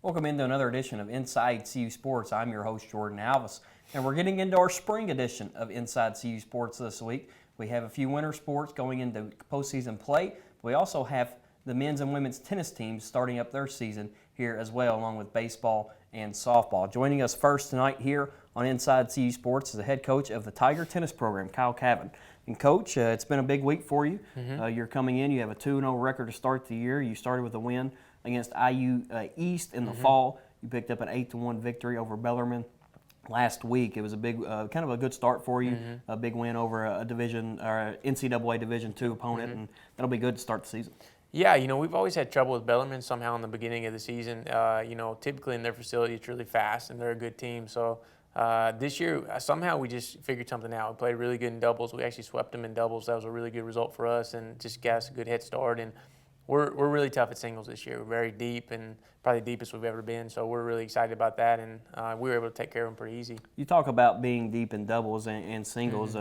Welcome into another edition of Inside CU Sports. I'm your host, Jordan Alvis, and we're getting into our spring edition of Inside CU Sports this week. We have a few winter sports going into postseason play. We also have the men's and women's tennis teams starting up their season here as well, along with baseball and softball. Joining us first tonight here on Inside CU Sports is the head coach of the Tiger Tennis Program, Kyle Cavan. And Coach, it's been a big week for you. You're coming in. You have a 2-0 record to start the year. You started with a win against IU East in the fall. You picked up an 8-1 victory over Bellarmine last week. It was a big, kind of a good start for you. A big win over a division or NCAA Division II opponent, and that'll be good to start the season. Yeah, we've always had trouble with Bellarmine somehow in the beginning of the season. Typically in their facility, it's really fast, and they're a good team. So this year, somehow we just figured something out. We played really good in doubles. We actually swept them in doubles. That was a really good result for us, and just got us a good head start. And we're really tough at singles this year. We're very deep, and probably the deepest we've ever been. So we're really excited about that, and we were able to take care of them pretty easy. You talk about being deep in doubles and singles,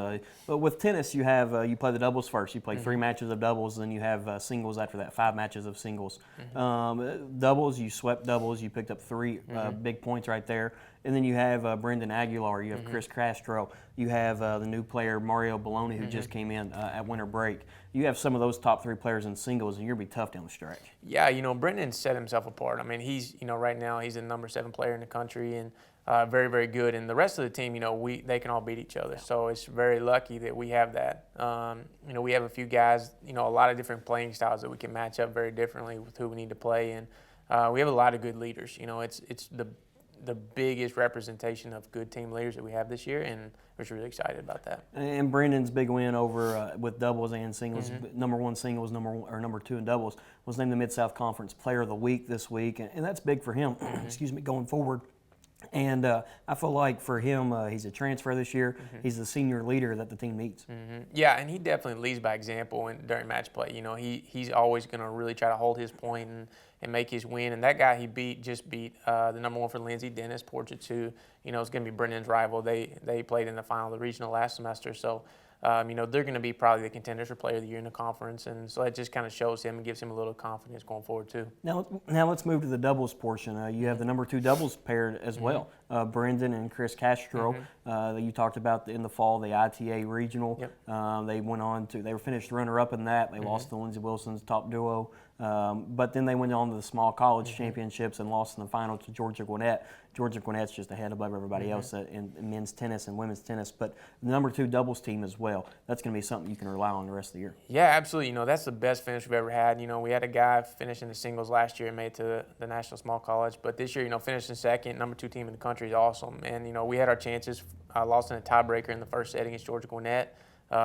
but with tennis, you have you play the doubles first. You play 3 matches of doubles, then you have singles after that, 5 matches of singles. Doubles, you swept doubles. You picked up 3 big points right there. And then you have Brendan Aguilar, you have Chris Castro, you have the new player Mario Bologna who just came in at winter break. You have some of those top 3 players in singles, and you're going to be tough down the stretch. Yeah, Brendan set himself apart. I mean, he's, right now he's the number 7 player in the country and very, very good. And the rest of the team, they can all beat each other. So it's very lucky that we have that. We have a few guys, a lot of different playing styles that we can match up very differently with who we need to play. And we have a lot of good leaders. It's the biggest representation of good team leaders that we have this year, and we're really excited about that. And Brendan's big win over with doubles and singles, number 1 singles, number 2 in doubles, was named the Mid-South Conference Player of the Week this week, and that's big for him. Going forward. And I feel like for him, he's a transfer this year. He's the senior leader that the team needs. Yeah, and he definitely leads by example during match play. He's always going to really try to hold his point and make his win. And that guy he just beat the number 1 for Lindsay, Dennis Portrait, who is going to be Brendan's rival. They played in the final of the regional last semester, so they're going to be probably the contenders for Player of the Year in the conference, and so that just kind of shows him and gives him a little confidence going forward too. Now let's move to the doubles portion. You have the number 2 doubles paired as well, Brendan and Chris Castro. That you talked about in the fall, the ITA regional. They went on to they were finished runner-up in that. They lost to Lindsey Wilson's top duo. But then they went on to the small college championships and lost in the final to Georgia Gwinnett. Georgia Gwinnett's just ahead above everybody else in men's tennis and women's tennis. But the number 2 doubles team as well, that's going to be something you can rely on the rest of the year. Yeah, absolutely. That's the best finish we've ever had. We had a guy finish in the singles last year and made it to the National Small College. But this year, finishing second, number 2 team in the country is awesome. And, we had our chances. Lost in a tiebreaker in the first set against Georgia Gwinnett.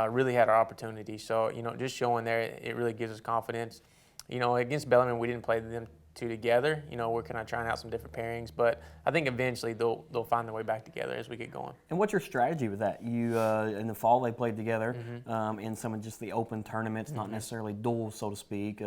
Really had our opportunity. So, just showing there, it really gives us confidence. Against Bellarmine, we didn't play them 2 together. We're kind of trying out some different pairings, but I think eventually they'll find their way back together as we get going. And what's your strategy with that? You in the fall they played together in some of just the open tournaments, not necessarily duels, so to speak.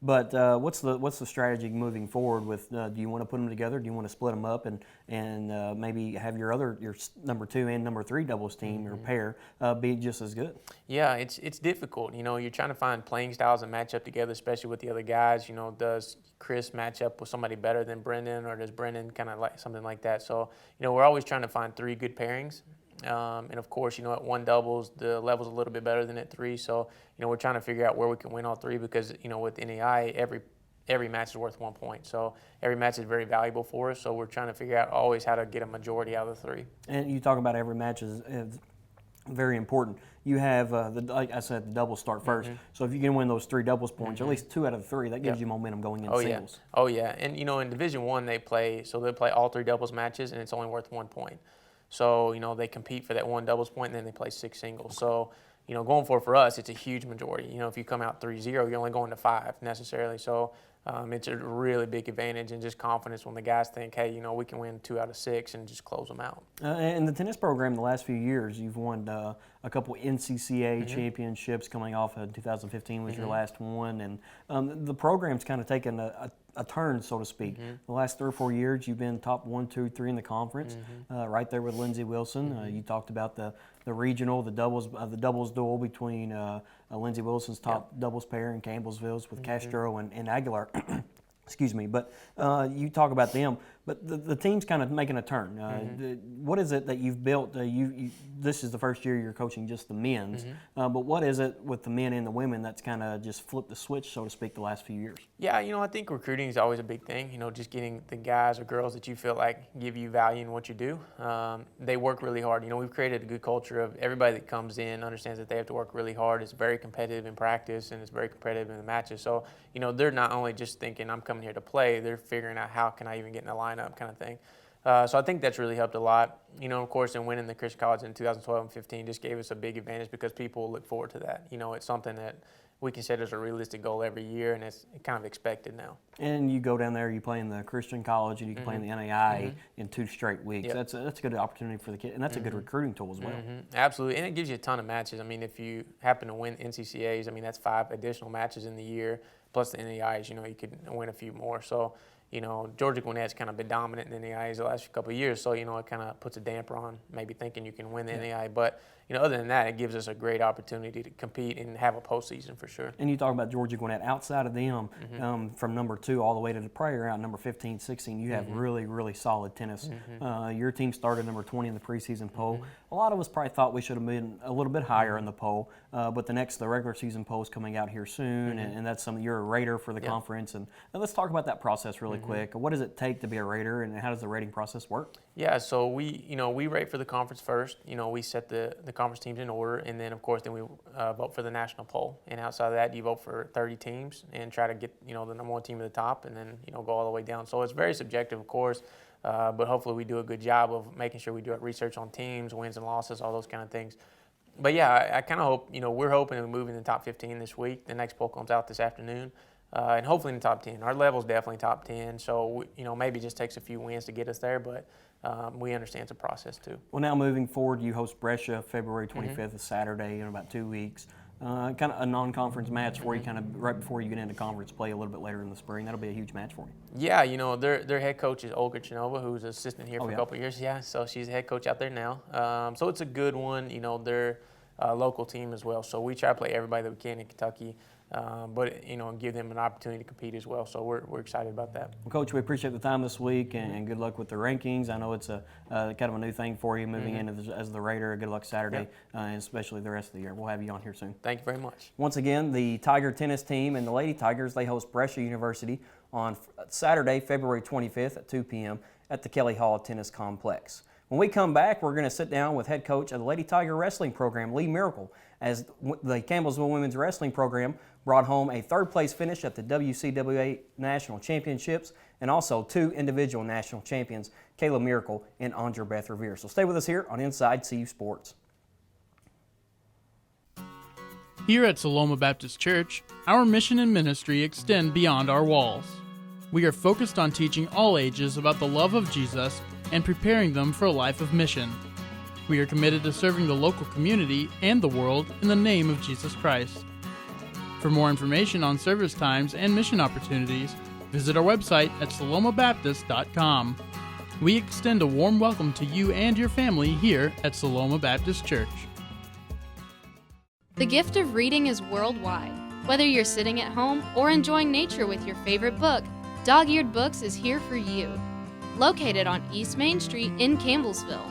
But what's the strategy moving forward with? Do you want to put them together? Do you want to split them up and maybe have your number 2 and number 3 doubles team or pair be just as good? Yeah, it's difficult. You're trying to find playing styles and match up together, especially with the other guys. Does Chris match up with somebody better than Brendan, or does Brendan kind of like something like that? So we're always trying to find 3 good pairings. And of course, at 1 doubles, the level's a little bit better than at 3. So, we're trying to figure out where we can win all 3 because, with NAI, every match is worth 1 point. So every match is very valuable for us. So we're trying to figure out always how to get a majority out of the 3. And you talk about every match is very important. You have, like I said, the doubles start first. So if you can win those 3 doubles points, at least 2 out of the 3, that gives you momentum going into singles. Oh, yeah. And, in Division I, they play all 3 doubles matches, and it's only worth 1 point. So, they compete for that 1 doubles point, and then they play 6 singles. So, going forward for us, it's a huge majority. If you come out 3-0, you're only going to 5 necessarily. So, it's a really big advantage and just confidence when the guys think, hey, we can win 2 out of 6 and just close them out. In the tennis program, the last few years, you've won a couple NCCA championships coming off of 2015 was your last one. And the program's kind of taken a turn, so to speak. The last 3 or 4 years, you've been top 1, 2, 3 in the conference, right there with Lindsey Wilson. You talked about the regional, the doubles duel between Lindsey Wilson's top doubles pair and Campbellsville's with Castro and Aguilar. Excuse me, but you talk about them, but the team's kind of making a turn. What is it that you've built? This is the first year you're coaching just the men's, but what is it with the men and the women that's kind of just flipped the switch, so to speak, the last few years? Yeah, I think recruiting is always a big thing. Just getting the guys or girls that you feel like give you value in what you do. They work really hard. We've created a good culture of everybody that comes in understands that they have to work really hard. It's very competitive in practice and it's very competitive in the matches. So, they're not only just thinking I'm coming here to play, they're figuring out how can I even get in the lineup kind of thing. So I think that's really helped a lot. Of course, in winning the Christian College in 2012 and 15 just gave us a big advantage because people look forward to that. It's something that we consider as a realistic goal every year, and it's kind of expected now. And you go down there, you play in the Christian College, and you can play in the NAI in 2 straight weeks. Yep. That's a good opportunity for the kid, and that's a good recruiting tool as well. Absolutely, and it gives you a ton of matches. If you happen to win NCCAs, that's 5 additional matches in the year, plus the NAIs, you could win a few more. So, Georgia Gwinnett's kind of been dominant in the NAIs the last couple of years, so, it kind of puts a damper on maybe thinking you can win the NAI. But, other than that, it gives us a great opportunity to compete and have a postseason for sure. And you talk about Georgia Gwinnett. Outside of them, from number 2 all the way to the prayer round, number 15, 16, you have really, really solid tennis. Your team started number 20 in the preseason poll. A lot of us probably thought we should have been a little bit higher in the poll, but the regular season poll is coming out here soon, and that's something. You're a rater for the conference, and let's talk about that process really quick. What does it take to be a rater, and how does the rating process work? Yeah, so we rate for the conference first. We set the conference teams in order, and then of course we vote for the national poll. And outside of that, you vote for 30 teams and try to get the number 1 team at the top, and then go all the way down. So it's very subjective, of course, but hopefully we do a good job of making sure we do research on teams, wins and losses, all those kind of things. But yeah, I kind of hope we're hoping to move in the top 15 this week. The next poll comes out this afternoon. And hopefully in the top 10. Our level is definitely top 10, so maybe it just takes a few wins to get us there, but we understand it's a process too. Well, now moving forward, you host Brescia February 25th, a Saturday in about 2 weeks. Kind of a non-conference match for you, kind of right before you get into conference play a little bit later in the spring. That'll be a huge match for you. Yeah, their head coach is Olga Chinova, who's an assistant here for a couple of years. Yeah, so she's the head coach out there now. So it's a good one. They're a local team as well, so we try to play everybody that we can in Kentucky. But give them an opportunity to compete as well. So we're excited about that. Well, Coach, we appreciate the time this week, and good luck with the rankings. I know it's a kind of a new thing for you moving in as the Raider. Good luck Saturday, and especially the rest of the year. We'll have you on here soon. Thank you very much. Once again, the Tiger tennis team and the Lady Tigers, they host Brescia University on Saturday, February 25th at 2 p.m. at the Kelly Hall Tennis Complex. When we come back, we're going to sit down with head coach of the Lady Tiger Wrestling Program, Lee Miracle, as the Campbellsville Women's Wrestling Program brought home a 3rd-place finish at the WCWA National Championships and also 2 individual national champions, Kayla Miracle and Andra Beth Revere. So stay with us here on Inside CU Sports. Here at Saloma Baptist Church, our mission and ministry extend beyond our walls. We are focused on teaching all ages about the love of Jesus and preparing them for a life of mission. We are committed to serving the local community and the world in the name of Jesus Christ. For more information on service times and mission opportunities, visit our website at salomabaptist.com. We extend a warm welcome to you and your family here at Saloma Baptist Church. The gift of reading is worldwide. Whether you're sitting at home or enjoying nature with your favorite book, Dog-Eared Books is here for you. Located on East Main Street in Campbellsville,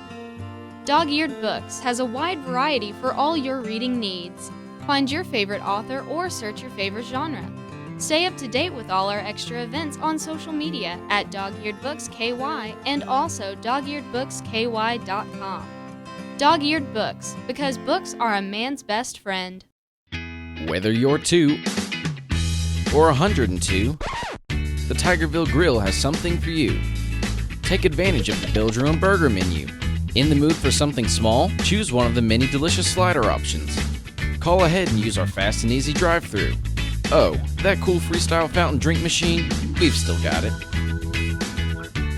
Dog-Eared Books has a wide variety for all your reading needs. Find your favorite author or search your favorite genre. Stay up to date with all our extra events on social media at Dog-Eared Books KY and also dogearedbooksky.com. Dog-Eared Books, because books are a man's best friend. Whether you're 2 or 102, the Tigerville Grill has something for you. Take advantage of the Build Your Own Burger menu. In the mood for something small? Choose one of the many delicious slider options. Call ahead and use our fast and easy drive-thru. Oh, that cool freestyle fountain drink machine? We've still got it.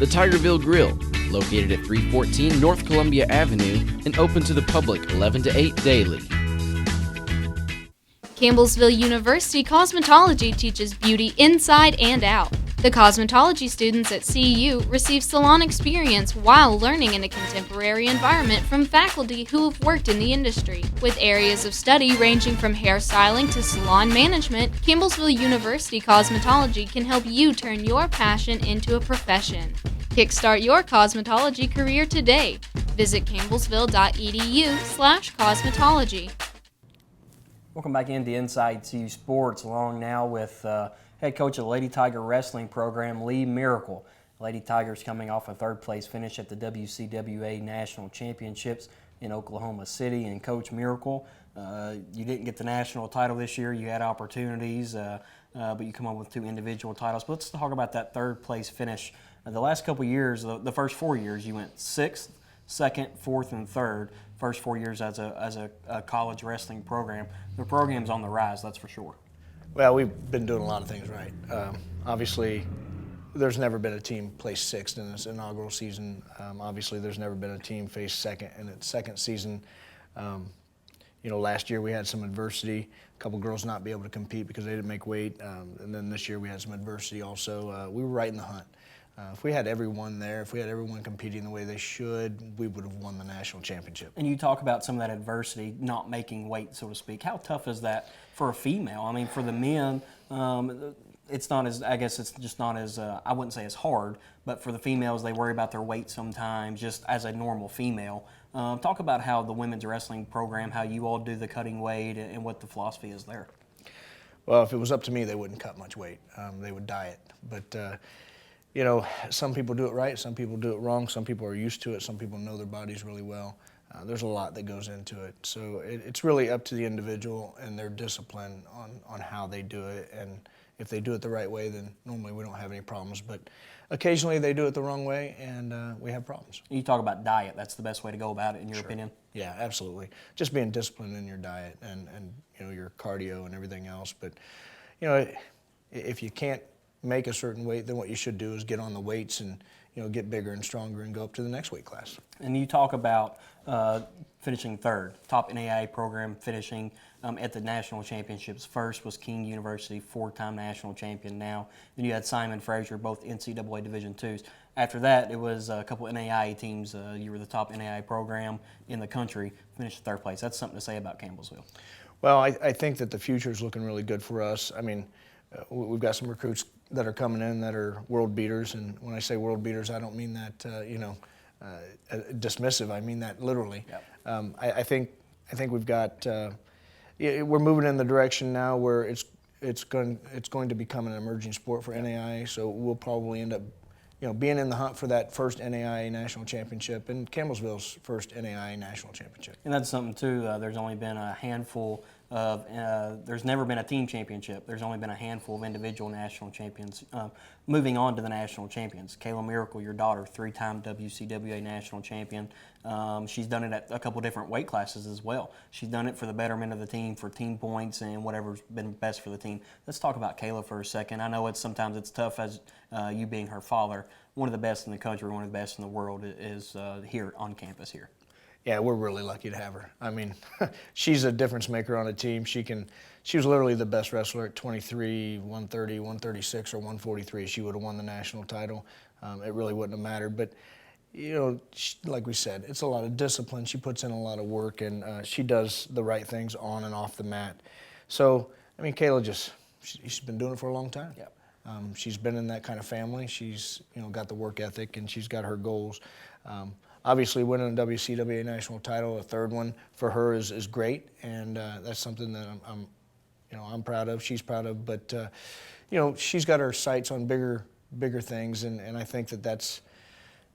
The Tigerville Grill, located at 314 North Columbia Avenue and open to the public 11 to 8 daily. Campbellsville University Cosmetology teaches beauty inside and out. The cosmetology students at CU receive salon experience while learning in a contemporary environment from faculty who have worked in the industry. With areas of study ranging from hairstyling to salon management, Campbellsville University Cosmetology can help you turn your passion into a profession. Kickstart your cosmetology career today. Visit campbellsville.edu/cosmetology. Welcome back into Inside CU Sports, along now with head coach of the Lady Tiger Wrestling Program, Lee Miracle. Lady Tigers coming off a third-place finish at the WCWA National Championships in Oklahoma City. And Coach Miracle, you didn't get the national title this year. You had opportunities, but you come up with 2 individual titles. But let's talk about that third-place finish. The last couple years, the first 4 years, you went 6th, 2nd, 4th, and 3rd. First 4 years as a college wrestling program. The program's on the rise, that's for sure. Well, we've been doing a lot of things right. Obviously, there's never been a team placed 6th in this inaugural season. Obviously, there's never been a team faced 2nd in its 2nd season. Last year we had some adversity, a couple girls not be able to compete because they didn't make weight, and then this year we had some adversity also. We were right in the hunt. If we had everyone there, if we had everyone competing the way they should, we would have won the national championship. And you talk about some of that adversity, not making weight, so to speak. How tough is that for a female? I mean, for the men, it's not as, I guess it's just not as, I wouldn't say as hard, but for the females, they worry about their weight sometimes, just as a normal female. Talk about how the women's wrestling program, how you all do the cutting weight and what the philosophy is there. Well, if it was up to me, they wouldn't cut much weight. They would diet. But some people do it right, some people do it wrong, some people are used to it, some people know their bodies really well. There's a lot that goes into it. So it's really up to the individual and their discipline on how they do it. And if they do it the right way, then normally we don't have any problems. But occasionally they do it the wrong way, and we have problems. You talk about diet. That's the best way to go about it, in your opinion? Yeah, absolutely. Just being disciplined in your diet and your cardio and everything else. But, if you can't make a certain weight, then what you should do is get on the weights and get bigger and stronger and go up to the next weight class. And you talk about finishing 3rd, top NAIA program finishing at the national championships. First was King University, 4-time national champion now. Then you had Simon Fraser, both NCAA Division IIs. After that, it was a couple of NAIA teams. You were the top NAIA program in the country, finished 3rd place. That's something to say about Campbellsville. Well, I think that the future is looking really good for us. I mean, we've got some recruits that are coming in that are world beaters, and when I say world beaters, I don't mean that dismissive. I mean that literally. Yep. I think we've got we're moving in the direction now where it's going to become an emerging sport for NAIA. So we'll probably end up being in the hunt for that first NAIA national championship and Campbellsville's first NAIA national championship. And that's something too. There's only been a handful of, there's never been a team championship. There's only been a handful of individual national champions moving on to the national champions. Kayla Miracle, your daughter, 3-time WCWA national champion. She's done it at a couple different weight classes as well. She's done it for the betterment of the team, for team points and whatever's been best for the team. Let's talk about Kayla for a second. I know sometimes it's tough as you being her father. One of the best in the country, one of the best in the world is here on campus here. Yeah, we're really lucky to have her. I mean, she's a difference maker on a team. She was literally the best wrestler at 23, 130, 136, or 143. She would have won the national title. It really wouldn't have mattered. But, like we said, it's a lot of discipline. She puts in a lot of work, and she does the right things on and off the mat. So, I mean, Kayla she's been doing it for a long time. Yep. She's been in that kind of family. She's, got the work ethic, and she's got her goals. Obviously, winning a WCWA national title, a 3rd one for her is great, and that's something that I'm proud of. She's proud of, but she's got her sights on bigger things, and I think that's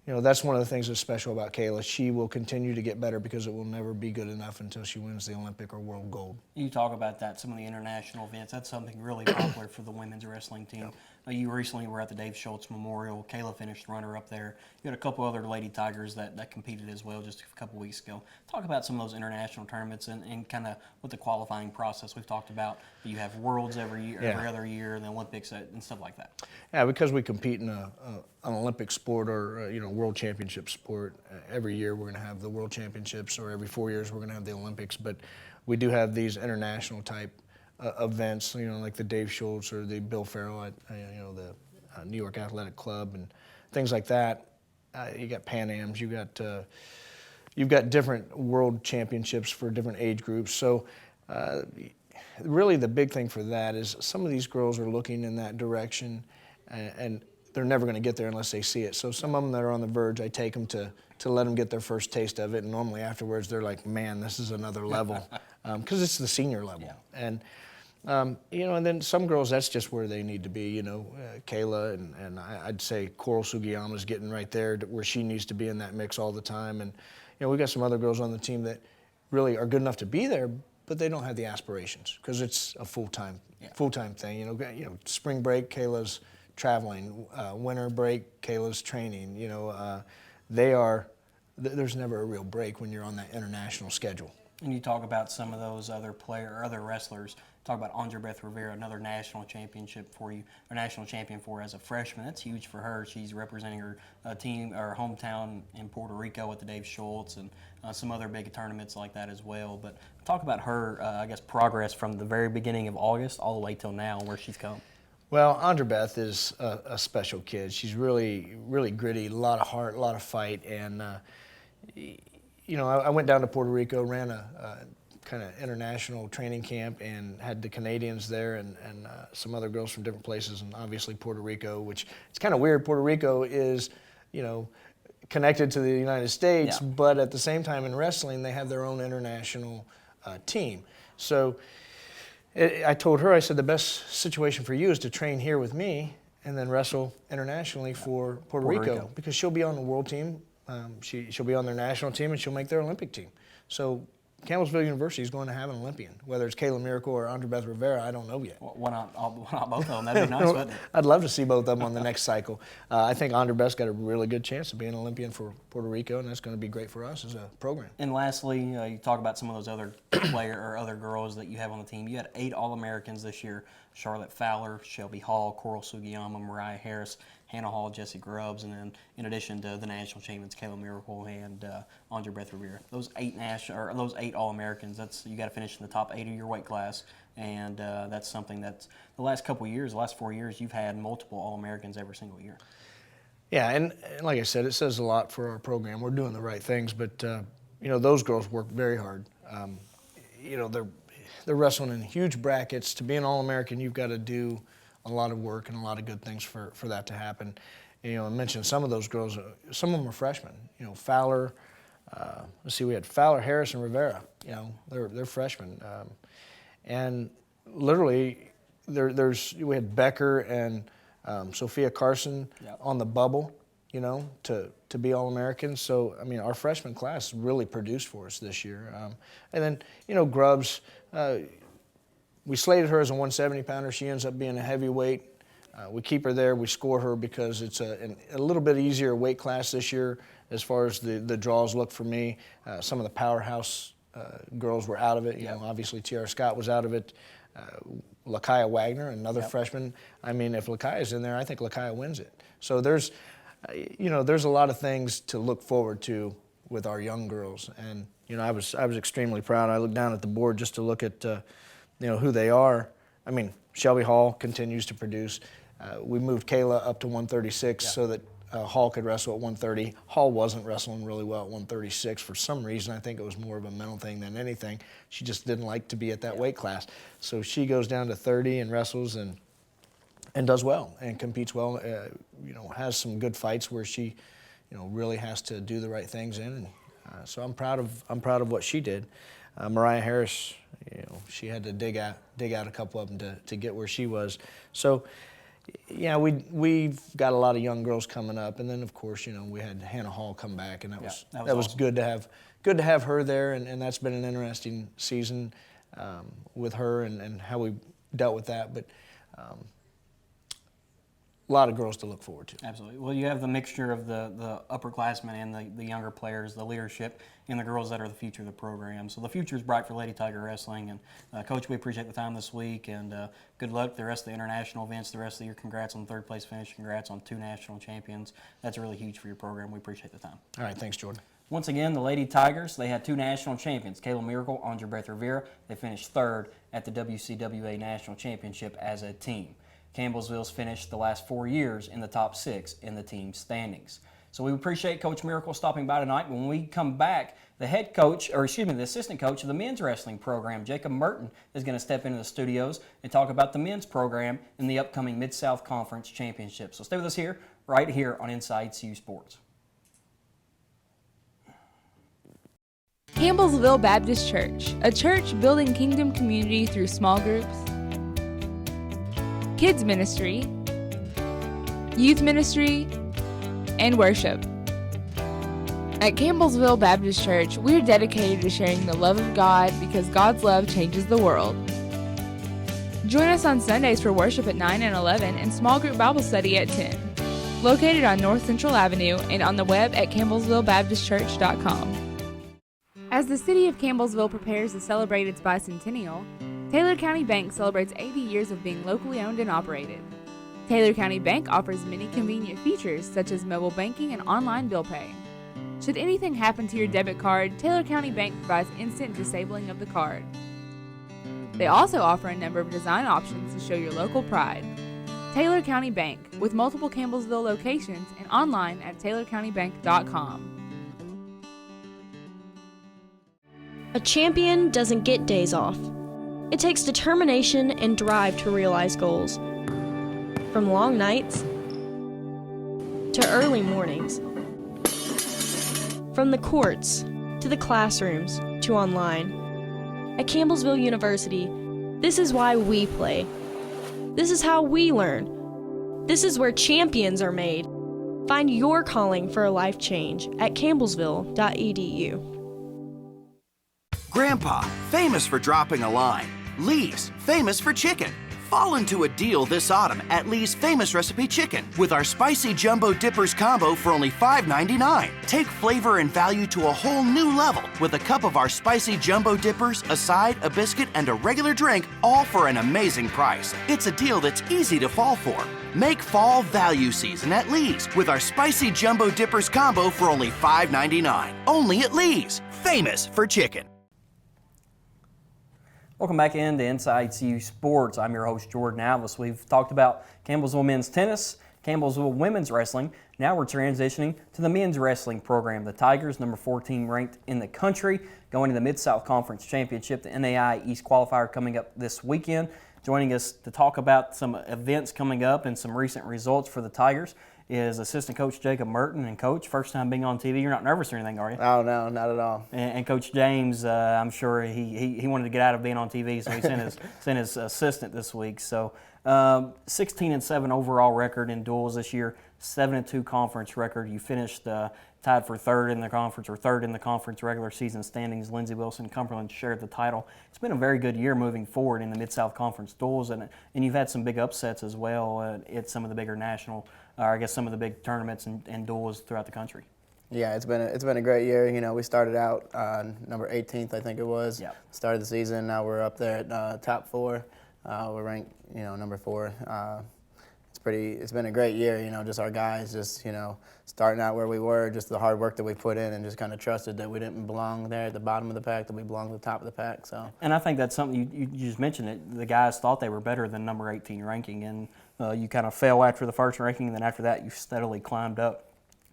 one of the things that's special about Kayla. She will continue to get better because it will never be good enough until she wins the Olympic or world gold. You talk about that, some of the international events. That's something really popular for the women's wrestling team. Yep. You recently were at the Dave Schultz Memorial. Kayla finished runner-up there. You had a couple other Lady Tigers that competed as well just a couple weeks ago. Talk about some of those international tournaments and kind of what the qualifying process we've talked about. You have Worlds every year, every other year, and the Olympics and stuff like that. Yeah, because we compete in an Olympic sport or World Championship sport. Every year we're going to have the World Championships, or every 4 years we're going to have the Olympics. But we do have these international type events, like the Dave Schultz or the Bill Farrell at, the New York Athletic Club and things like that. You got Pan Ams, you've got different world championships for different age groups. So really the big thing for that is some of these girls are looking in that direction, and they're never going to get there unless they see it. So some of them that are on the verge, I take them to let them get their first taste of it, and normally afterwards they're like, man, this is another level, because it's the senior level. Yeah. And and then some girls, that's just where they need to be. Kayla and I'd say Coral Sugiyama's getting right there to where she needs to be in that mix all the time. And we've got some other girls on the team that really are good enough to be there, but they don't have the aspirations because it's a full-time thing. Spring break, Kayla's traveling. Winter break, Kayla's training. There's never a real break when you're on that international schedule. And you talk about some of those other wrestlers. Talk about Andra Beth Rivera, another national championship for you, or national champion for her as a freshman. That's huge for her. She's representing her team, or hometown in Puerto Rico at the Dave Schultz, and some other big tournaments like that as well. But talk about her, progress from the very beginning of August all the way till now, and where she's come. Well, Andra Beth is a special kid. She's really, really gritty, a lot of heart, a lot of fight, and I went down to Puerto Rico, ran a kind of international training camp, and had the Canadians there and some other girls from different places, and obviously Puerto Rico, which it's kind of weird. Puerto Rico is, connected to the United States, Yeah. but at the same time in wrestling, they have their own international team. So I told her, I said, the best situation for you is to train here with me and then wrestle internationally for Puerto Rico, because she'll be on the world team. She'll be on their national team, and she'll make their Olympic team. So Campbellsville University is going to have an Olympian. Whether it's Kayla Miracle or Andra Beth Rivera, I don't know yet. Why not both of them? That'd be nice, wouldn't it? I'd love to see both of them on the next cycle. I think Andra Beth's got a really good chance of being an Olympian for Puerto Rico, and that's going to be great for us as a program. And lastly, you talk about some of those other other girls that you have on the team. You had 8 All-Americans this year: Charlotte Fowler, Shelby Hall, Coral Sugiyama, Mariah Harris, Hannah Hall, Jessie Grubbs, and then in addition to the national champions, Kayla Miracle and Andra Beth Rivera. Those 8 All-Americans. You got to finish in the top 8 of your weight class, and that's something that's the last 4 years, you've had multiple All-Americans every single year. Yeah, and like I said, it says a lot for our program. We're doing the right things, but those girls work very hard. They're wrestling in huge brackets. To be an All-American, you've got to do a lot of work and a lot of good things for that to happen. I mentioned some of those girls. Some of them are freshmen. Fowler. We had Fowler, Harris, and Rivera. They're freshmen, and literally we had Becker and Sophia Carson on the bubble. To be All-Americans. So our freshman class really produced for us this year. And then Grubbs. We slated her as a 170-pounder. She ends up being a heavyweight. We keep her there. We score her because it's a little bit easier weight class this year as far as the draws look for me. Some of the powerhouse girls were out of it. Obviously Tiara Scott was out of it. Lakaya Wagner, another freshman. If Lakaya's in there, I think Lakaya wins it. So there's a lot of things to look forward to with our young girls. And I was extremely proud. I looked down at the board just to look at who they are. Shelby Hall continues to produce. We moved Kayla up to 136 so that Hall could wrestle at 130. Hall wasn't wrestling really well at 136 for some reason. I think it was more of a mental thing than anything. She just didn't like to be at that weight class. So she goes down to 30 and wrestles and does well and competes well. Has some good fights where she, really has to do the right things in. And so I'm proud of what she did. Mariah Harris, she had to dig out a couple of them to get where she was. So, we've got a lot of young girls coming up, and then of course, we had Hannah Hall come back, and that was awesome. good to have her there, and that's been an interesting season with her and how we dealt with that. But a lot of girls to look forward to. Absolutely. Well, you have the mixture of the upperclassmen and the younger players, the leadership, and the girls that are the future of the program. So the future is bright for Lady Tiger Wrestling. And Coach, we appreciate the time this week, and good luck the rest of the international events the rest of the year. Congrats on the 3rd place finish. Congrats on 2 national champions. That's really huge for your program. We appreciate the time. All right, thanks, Jordan. Once again, the Lady Tigers, they had 2 national champions, Kayla Miracle, Andra Beth Rivera. They finished 3rd at the WCWA National Championship as a team. Campbellsville's finished the last 4 years in the top 6 in the team standings. So we appreciate Coach Miracle stopping by tonight. When we come back, the assistant coach of the men's wrestling program, Jacob Merton, is going to step into the studios and talk about the men's program in the upcoming Mid-South Conference Championship. So stay with us here, right here on Inside CU Sports. Campbellsville Baptist Church, a church building kingdom community through small groups, kids ministry, youth ministry, and worship. At Campbellsville Baptist Church, we are dedicated to sharing the love of God because God's love changes the world. Join us on Sundays for worship at 9 and 11 and small group Bible study at 10. Located on North Central Avenue and on the web at campbellsvillebaptistchurch.com. As the city of Campbellsville prepares to celebrate its bicentennial, Taylor County Bank celebrates 80 years of being locally owned and operated. Taylor County Bank offers many convenient features such as mobile banking and online bill pay. Should anything happen to your debit card, Taylor County Bank provides instant disabling of the card. They also offer a number of design options to show your local pride. Taylor County Bank, with multiple Campbellsville locations and online at taylorcountybank.com. A champion doesn't get days off. It takes determination and drive to realize goals. From long nights to early mornings. From the courts to the classrooms to online. At Campbellsville University, this is why we play. This is how we learn. This is where champions are made. Find your calling for a life change at campbellsville.edu. Grandpa, famous for dropping a line. Lee's, famous for chicken. Fall into a deal this autumn at Lee's Famous Recipe Chicken with our Spicy Jumbo Dippers combo for only $5.99. Take flavor and value to a whole new level with a cup of our Spicy Jumbo Dippers, a side, a biscuit, and a regular drink, all for an amazing price. It's a deal that's easy to fall for. Make fall value season at Lee's with our Spicy Jumbo Dippers combo for only $5.99. Only at Lee's, famous for chicken. Welcome back into Inside CU Sports. I'm your host, Jordan Alvis. We've talked about Campbellsville men's tennis, Campbellsville women's wrestling. Now we're transitioning to the men's wrestling program. The Tigers, number 14 ranked in the country, going to the Mid-South Conference Championship, the NAI East Qualifier coming up this weekend. Joining us to talk about some events coming up and some recent results for the Tigers is assistant coach Jacob Merton. And Coach, first time being on TV, you're not nervous or anything, are you? Oh, no, not at all. And Coach James, I'm sure he wanted to get out of being on TV, so he sent his assistant this week. So 16-7 overall record in duels this year, 7-2 conference record. You finished tied for third in the conference regular season standings. Lindsey Wilson, Cumberland shared the title. It's been a very good year moving forward in the Mid-South Conference duels, and you've had some big upsets as well at some of the bigger national, or I guess some of the big tournaments and duels throughout the country. Yeah, it's been a great year. You know, we started out number 18th, I think it was. Yep. Started the season. Now we're up there at top 4. We're ranked, number 4. It's been a great year. Just our guys, starting out where we were, just the hard work that we put in, and just kind of trusted that we didn't belong there at the bottom of the pack, that we belonged at the top of the pack. So. And I think that's something you just mentioned. It. The guys thought they were better than number 18 ranking, and you kind of fell after the first ranking, and then after that you steadily climbed up.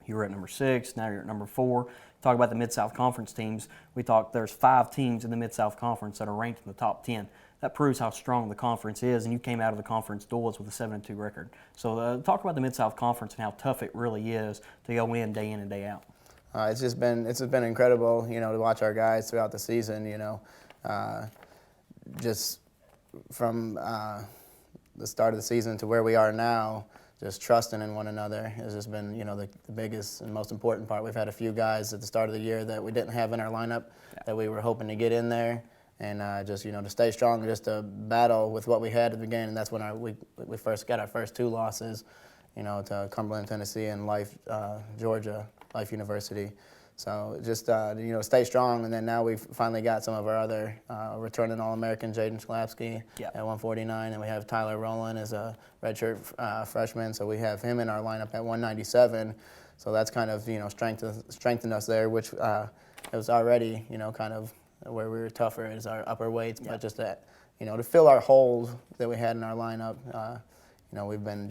You were at number 6, now you're at number 4. Talk about the Mid-South Conference teams. We talked there's 5 teams in the Mid-South Conference that are ranked in the top 10. That proves how strong the conference is, and you came out of the conference duels with a 7-2 record. So talk about the Mid-South Conference and how tough it really is to go in and day out. It's just been incredible, to watch our guys throughout the season. Just from the start of the season to where we are now, just trusting in one another has just been, the biggest and most important part. We've had a few guys at the start of the year that we didn't have in our lineup that we were hoping to get in there. And just, to stay strong, just to battle with what we had at the beginning. And that's when we first got our first 2 losses, to Cumberland, Tennessee, and Life, Georgia, Life University. So just, stay strong. And then now we've finally got some of our other returning All-American, Jaden Schlapsky at 149. And we have Tyler Rowland as a redshirt freshman. So we have him in our lineup at 197. So that's kind of, strengthened us there, which it was already, kind of where we were tougher is our upper weights, but just that, to fill our holes that we had in our lineup, we've been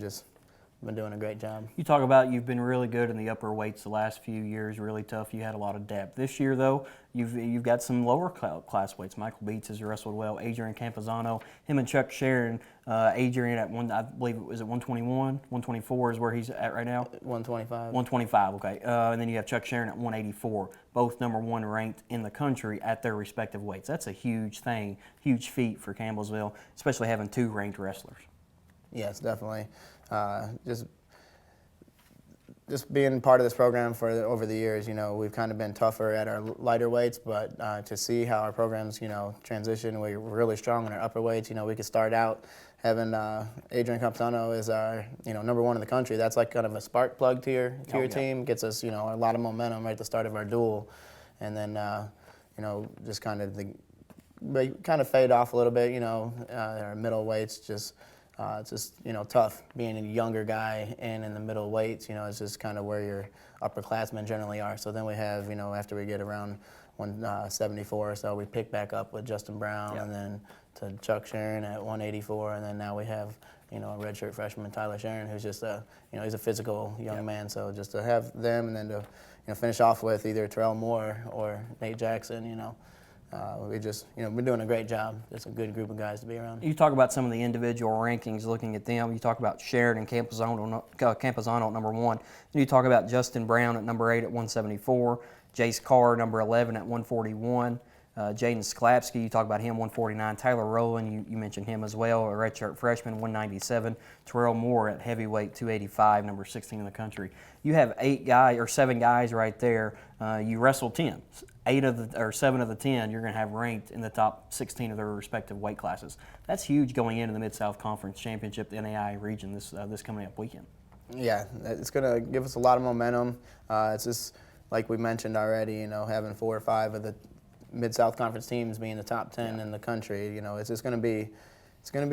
doing a great job. You talk about you've been really good in the upper weights the last few years, really tough. You had a lot of depth. This year, though, you've got some lower class weights. Michael Beats has wrestled well. Adrian Campazano, him and Chuck Sharon. Adrian at I believe it was at 121, 124 is where he's at right now. 125. 125, okay. And then you have Chuck Sharon at 184, both number one ranked in the country at their respective weights. That's a huge thing, huge feat for Campbellsville, especially having two ranked wrestlers. Yes, definitely. Just being part of this program over the years, we've kind of been tougher at our lighter weights, but to see how our programs, transition, we're really strong in our upper weights. We could start out having Adrian Campazano is our, number one in the country. That's like kind of a spark plug to your team. Gets us, a lot of momentum right at the start of our duel, and then, just kind of fade off a little bit. Our middle weights just. It's just, tough being a younger guy and in the middle weights, it's just kind of where your upperclassmen generally are. So then we have, after we get around 174 or so, we pick back up with Justin Brown and then to Chuck Sharon at 184. And then now we have, a redshirt freshman, Tyler Sharon, who's just he's a physical young man. So just to have them and then to, finish off with either Terrell Moore or Nate Jackson, we just, we're doing a great job. It's a good group of guys to be around. You talk about some of the individual rankings, looking at them. You talk about Sharon and Campazano at number one. Then you talk about Justin Brown at number 8 at 174, Jace Carr, number 11 at 141, Jaden Sklapski, you talk about him, 149. Tyler Rowland, you mentioned him as well, a redshirt freshman, 197. Terrell Moore at heavyweight, 285, number 16 in the country. You have 7 guys right there. You wrestled 10. 7 of the 10 you're going to have ranked in the top 16 of their respective weight classes. That's huge going into the Mid-South Conference Championship, the NAI region this coming up weekend. Yeah, it's going to give us a lot of momentum. It's just like we mentioned already, having 4 or 5 of the Mid-South Conference teams being the top 10 in the country. It's just going to be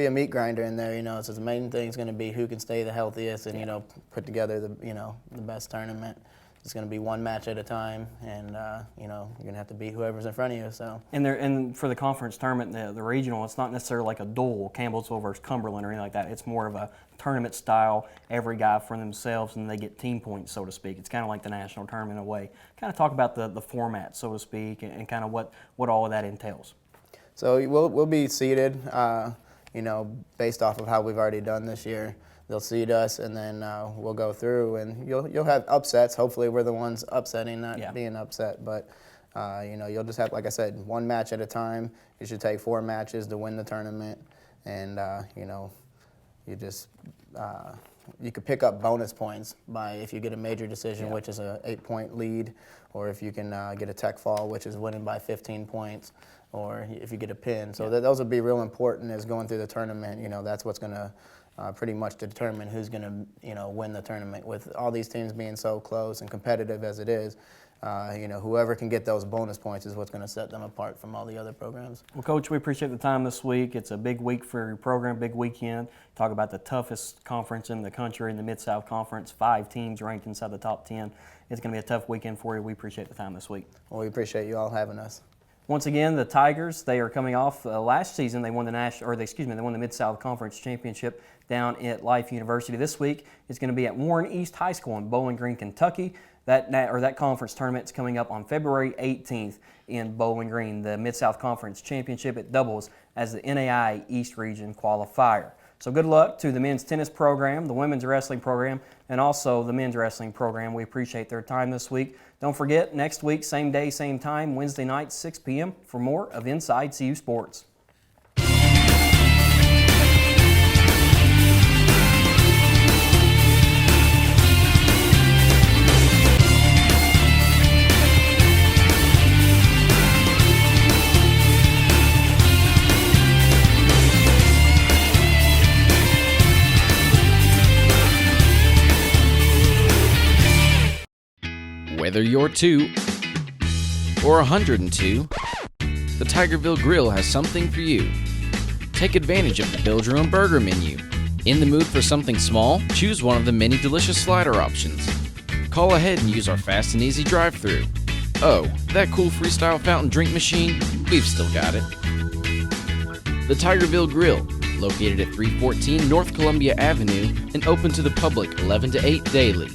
a meat grinder in there. So the main thing is going to be who can stay the healthiest and put together the best tournament. It's going to be one match at a time, and you're going to have to beat whoever's in front of you. So. And for the conference tournament, the regional, it's not necessarily like a duel, Campbellsville versus Cumberland or anything like that. It's more of a tournament style, every guy for themselves, and they get team points, so to speak. It's kind of like the national tournament in a way. Kind of talk about the format, so to speak, and kind of what all of that entails. So we'll be seeded, based off of how we've already done this year. They'll seed us, and then we'll go through, and you'll have upsets. Hopefully, we're the ones upsetting, not being upset. But you'll just have, like I said, one match at a time. You should take 4 matches to win the tournament, and you could pick up bonus points by if you get a major decision, which is a 8-point lead, or if you can get a tech fall, which is winning by 15 points, or if you get a pin. So those will be real important as going through the tournament. That's what's going to pretty much to determine who's going to, win the tournament. With all these teams being so close and competitive as it is, whoever can get those bonus points is what's going to set them apart from all the other programs. Well, Coach, we appreciate the time this week. It's a big week for your program, big weekend. Talk about the toughest conference in the country, in the Mid-South Conference, 5 teams ranked inside the top 10. It's going to be a tough weekend for you. We appreciate the time this week. Well, we appreciate you all having us. Once again, the Tigers, they are coming off last season. They won they won the Mid-South Conference Championship down at Life University. This week it's going to be at Warren East High School in Bowling Green, Kentucky. That conference tournament is coming up on February 18th in Bowling Green. The Mid-South Conference Championship, it doubles as the NAI East Region qualifier. So good luck to the men's tennis program, the women's wrestling program, and also the men's wrestling program. We appreciate their time this week. Don't forget, next week, same day, same time, Wednesday night, 6 p.m. for more of Inside CU Sports. Whether you're 2 or 102, the Tigerville Grill has something for you. Take advantage of the Build Your Own Burger menu. In the mood for something small? Choose one of the many delicious slider options. Call ahead and use our fast and easy drive-thru. Oh, that cool freestyle fountain drink machine? We've still got it. The Tigerville Grill, located at 314 North Columbia Avenue and open to the public 11 to 8 daily.